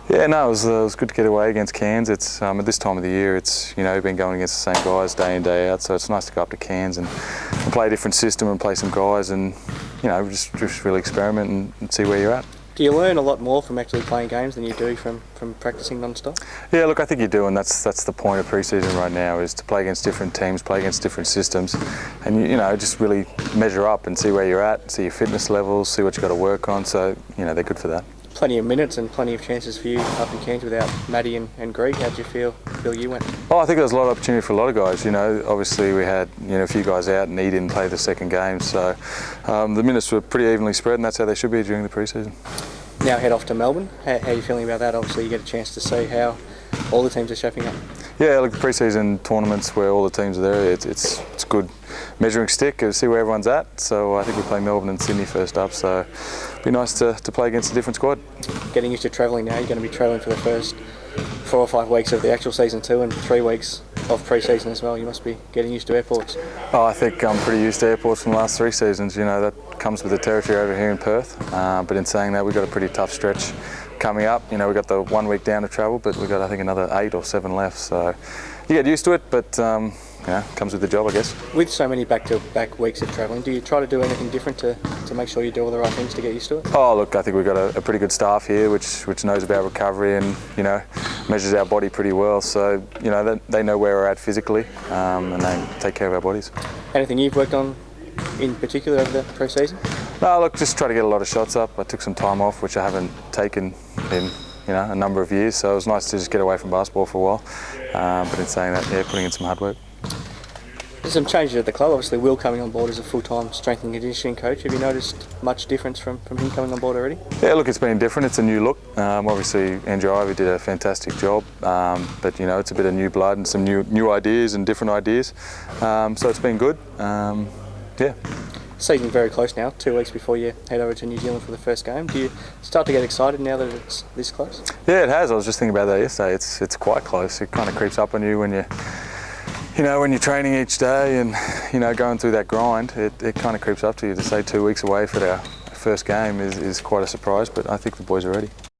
Yeah, no, it was good to get away against Cairns. It's at this time of the year, it's been going against the same guys day in day out, so it's nice to go up to Cairns and play a different system and play some guys and just really experiment and see where you're at. Do you learn a lot more from actually playing games than you do from practicing non-stop? Yeah, look, I think you do, and that's the point of pre-season right now, is to play against different teams, play against different systems, and just really measure up and see where you're at, see your fitness levels, see what you've got to work on. So they're good for that. Plenty of minutes and plenty of chances for you up in Cairns without Matty and Greg. How did you feel you went? Oh, I think there was a lot of opportunity for a lot of guys. Obviously we had a few guys out, and he didn't play the second game, so the minutes were pretty evenly spread, and that's how they should be during the pre-season. Now head off to Melbourne. How are you feeling about that? Obviously you get a chance to see how all the teams are shaping up. Yeah, look, the pre-season tournaments where all the teams are there, it's a good measuring stick to see where everyone's at. So I think we play Melbourne and Sydney first up, so it'd be nice to play against a different squad. Getting used to travelling now, you're going to be travelling for the first 4 or 5 weeks of the actual season too, and 3 weeks of pre-season as well. You must be getting used to airports. Oh, I think I'm pretty used to airports from the last 3 seasons. That comes with the territory over here in Perth. But in saying that, we've got a pretty tough stretch coming up. We've got the 1 week down to travel, but we've got, I think, another 8 or 7 left. So you get used to it, but comes with the job, I guess. With so many back-to-back weeks of travelling, do you try to do anything different to make sure you do all the right things to get used to it? Oh, look, I think we've got a pretty good staff here, which knows about recovery and measures our body pretty well. So they know where we're at physically, and they take care of our bodies. Anything you've worked on in particular over the pre-season? No, look, just try to get a lot of shots up. I took some time off, which I haven't taken in a number of years, so it was nice to just get away from basketball for a while. But in saying that, yeah, putting in some hard work. There's some changes at the club. Obviously, Will coming on board as a full-time strength and conditioning coach. Have you noticed much difference from him coming on board already? Yeah, look, it's been different. It's a new look. Obviously, Andrew Ivey did a fantastic job, but it's a bit of new blood and some new ideas and different ideas. So it's been good. Yeah. Season's very close now, 2 weeks before you head over to New Zealand for the first game. Do you start to get excited now that it's this close? Yeah, it has. I was just thinking about that yesterday. It's quite close. It kind of creeps up on you when when you're training each day and going through that grind. It kind of creeps up to you. To say 2 weeks away for our first game is quite a surprise, but I think the boys are ready.